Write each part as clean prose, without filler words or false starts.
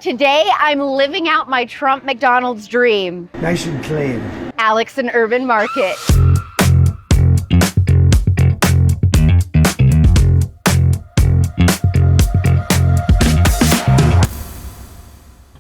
Today, I'm living out my Trump McDonald's dream. Nice and clean. Alex and Herban Market.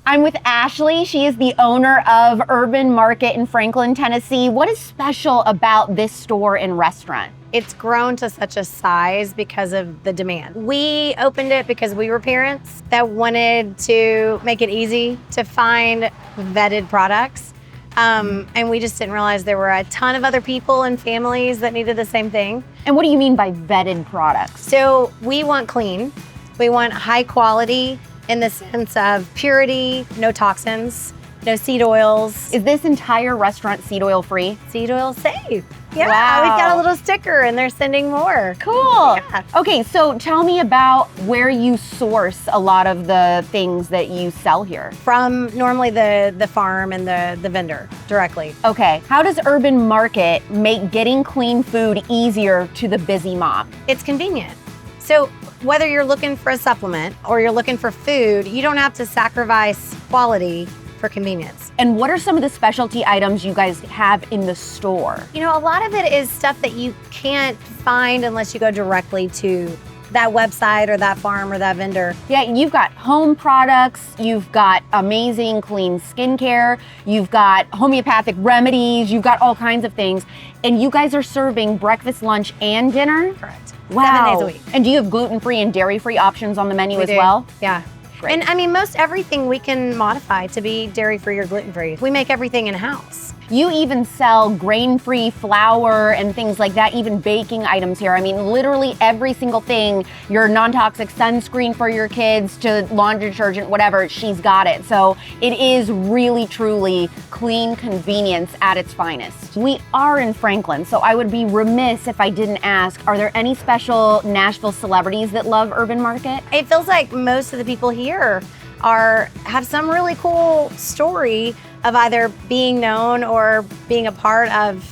I'm with Ashley. She is the owner of Herban Market in Franklin, Tennessee. What is special about this store and restaurant? It's grown to such a size because of the demand. We opened it because we were parents that wanted to make it easy to find vetted products. And we just didn't realize there were a ton of other people and families that needed the same thing. And what do you mean by vetted products? So we want clean, we want high quality in the sense of purity, no toxins, no seed oils. Is this entire restaurant seed oil free? Seed oil safe. Yeah, Wow. We've got a little sticker and they're sending more. Cool. Yeah. Okay, so tell me about where you source a lot of the things that you sell here. From normally the farm and the vendor directly. Okay, how does Herban Market make getting clean food easier to the busy mom? It's convenient. So whether you're looking for a supplement or you're looking for food, you don't have to sacrifice quality for convenience. And what are some of the specialty items you guys have in the store? You know, a lot of it is stuff that you can't find unless you go directly to that website or that farm or that vendor. Yeah, you've got home products, you've got amazing clean skincare, you've got homeopathic remedies, you've got all kinds of things. And you guys are serving breakfast, lunch, and dinner? Correct. Wow. 7 days a week. And do you have gluten-free and dairy-free options on the menu We as do. well? Yeah. Great. And I mean, most everything we can modify to be dairy-free or gluten-free. We make everything in-house. You even sell grain-free flour and things like that, even baking items here. I mean, literally every single thing, your non-toxic sunscreen for your kids to laundry detergent, whatever, she's got it. So it is really, truly clean convenience at its finest. We are in Franklin, so I would be remiss if I didn't ask, are there any special Nashville celebrities that love Herban Market? It feels like most of the people here have some really cool story of either being known or being a part of,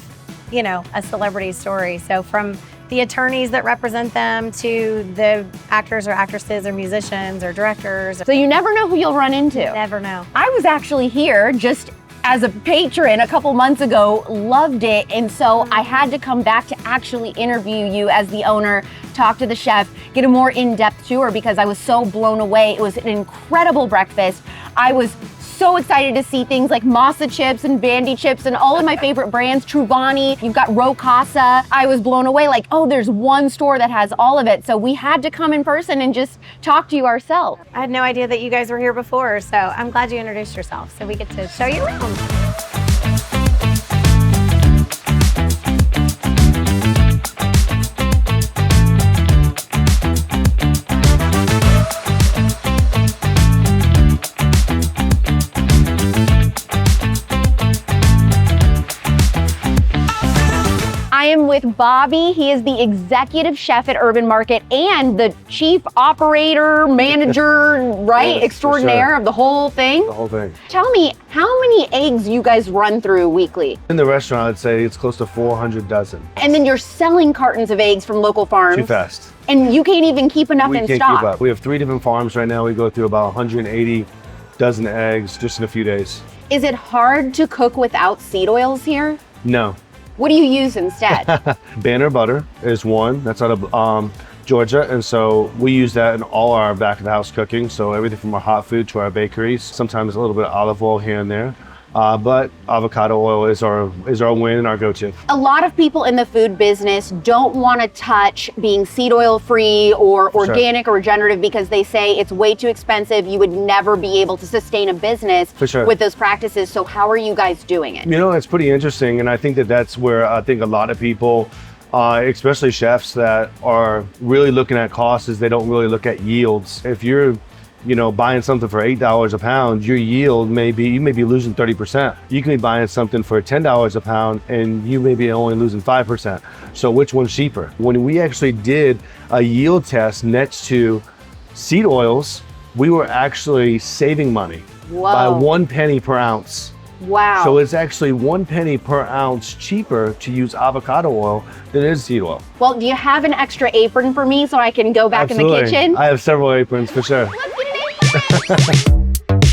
you know, a celebrity story. So from the attorneys that represent them to the actors or actresses or musicians or directors. So you never know who you'll run into. Never know. I was actually here just as a patron a couple months ago, loved it, and so I had to come back to actually interview you as the owner, talk to the chef, get a more in-depth tour because I was so blown away. It was an incredible breakfast. I was so excited to see things like masa chips and bandy chips and all of my favorite brands, Truvani, you've got Rocasa. I was blown away like, oh, there's one store that has all of it. So we had to come in person and just talk to you ourselves. I had no idea that you guys were here before, so I'm glad you introduced yourself so we get to show you around. I am with Bobby. He is the executive chef at Herban Market and the chief operator, manager, right? Yes, extraordinaire sure. of the whole thing. The whole thing. Tell me, how many eggs you guys run through weekly? In the restaurant, I'd say it's close to 400 dozen. And then you're selling cartons of eggs from local farms. Too fast. And you can't even keep enough We in can't stock. keep up. We have 3 different farms right now. We go through about 180 dozen eggs just in a few days. Is it hard to cook without seed oils here? No. What do you use instead? Banner butter is one. That's out of Georgia. And so we use that in all our back of the house cooking. So everything from our hot food to our bakeries, sometimes a little bit of olive oil here and there. But avocado oil is our win and our go-to. A lot of people in the food business don't want to touch being seed oil free or organic or regenerative because they say it's way too expensive. You would never be able to sustain a business with those practices. So how are you guys doing it? You know, it's pretty interesting. And I think that's where I think a lot of people, especially chefs that are really looking at costs, is they don't really look at yields. If you're buying something for $8 a pound, your yield you may be losing 30%. You can be buying something for $10 a pound and you may be only losing 5%. So which one's cheaper? When we actually did a yield test next to seed oils, we were actually saving money by 1 penny per ounce. Wow. So it's actually 1 penny per ounce cheaper to use avocado oil than it is seed oil. Well, do you have an extra apron for me so I can go back in the kitchen? I have several aprons for sure. Let's get an apron.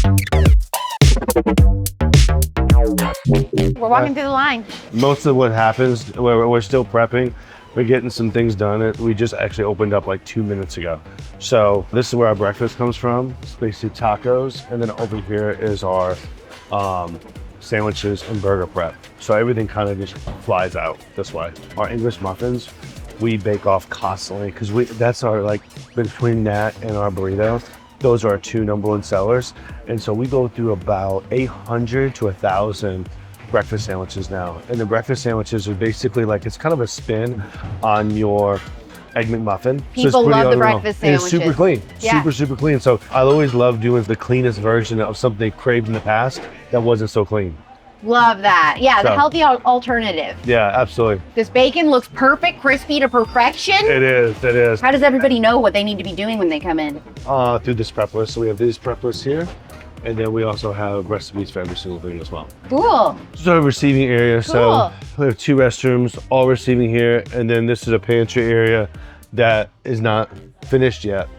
We're walking through the line. Most of what happens, we're still prepping. We're getting some things done. We just actually opened up like 2 minutes ago. So this is where our breakfast comes from. It's basically tacos. And then over here is our sandwiches and burger prep. So everything kind of just flies out this way. Our English muffins, we bake off constantly because that's our, like, between that and our burritos, those are our 2 #1 sellers. And so we go through about 800 to 1,000 breakfast sandwiches now. And the breakfast sandwiches are basically like, it's kind of a spin on your Egg McMuffin. People love the breakfast sandwiches. And it's super clean, Yeah. super clean. So I always love doing the cleanest version of something they craved in the past that wasn't so clean. Love that. Yeah, the So- healthy alternative. Yeah, absolutely. This bacon looks perfect, crispy to perfection. It is. How does everybody know what they need to be doing when they come in? Through this prep list. So we have these prep lists here. And then we also have recipes for every single thing as well. Cool. This is our receiving area. Cool. So we have 2 restrooms, all receiving here. And then this is a pantry area that is not finished yet.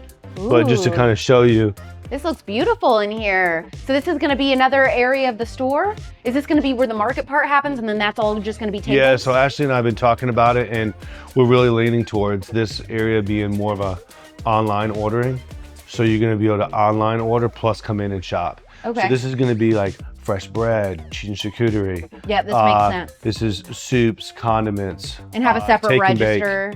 But just to Ooh. kind of show you, This looks beautiful in here. So this is gonna be another area of the store? Is this gonna be where the market part happens and then that's all just gonna be tables? yeah, so Ashley and I have been talking about it and we're really leaning towards this area being more of a online ordering. So you're gonna be able to online order plus come in and shop. Okay. So this is gonna be like fresh bread, cheese and charcuterie. Yeah, this makes sense. This is soups, condiments. And have a separate take and bake. register.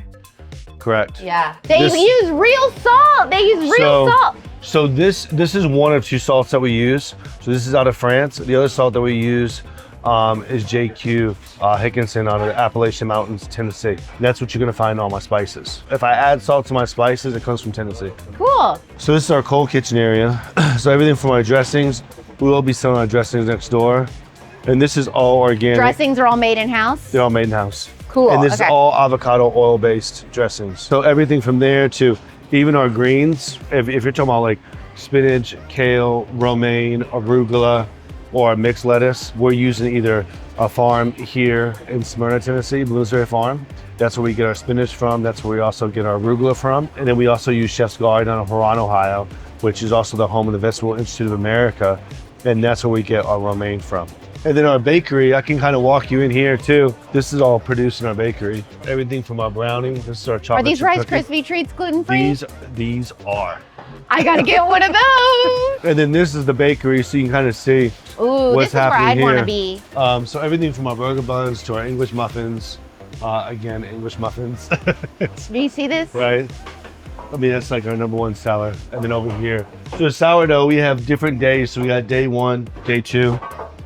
Correct. Yeah. They This- use real salt. They use real salt. So this is one of 2 salts that we use. So this is out of France. The other salt that we use is JQ Hickinson out of the Appalachian Mountains, Tennessee. And that's what you're gonna find in all my spices. If I add salt to my spices, it comes from Tennessee. Cool. So this is our cold kitchen area. So everything from our dressings, we will be selling our dressings next door. And this is all organic. Dressings are all made in-house? They're all made in-house. Cool, And this is okay. all avocado oil-based dressings. So everything from there to even our greens, if you're talking about like spinach, kale, romaine, arugula, or a mixed lettuce, we're using either a farm here in Smyrna, Tennessee, Bloomsbury Farm. That's where we get our spinach from. That's where we also get our arugula from. And then we also use Chef's Garden out of Huron, Ohio, which is also the home of the Vegetable Institute of America. And that's where we get our romaine from. And then our bakery, I can kind of walk you in here too. This is all produced in our bakery. Everything from our brownie, this is our chocolate Are these chip Rice cookie. Krispie treats gluten-free? These are. I gotta get one of those. And then this is the bakery, so you can kind of see Ooh, what's this is where happening I'd here. wanna be. So everything from our burger buns to our English muffins. Again, English muffins, Do you see this? right? I mean, that's like our #1 seller. And then over here, so sourdough, we have different days. So we got day 1, day 2,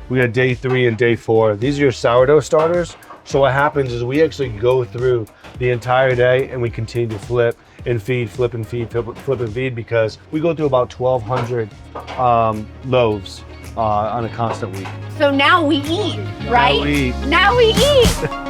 we got day 3 and day 4. These are your sourdough starters. So what happens is we actually go through the entire day and we continue to flip and feed, flip and feed, flip and feed, because we go through about 1,200 loaves on a constant week. So now we eat, right? we eat. Now we eat.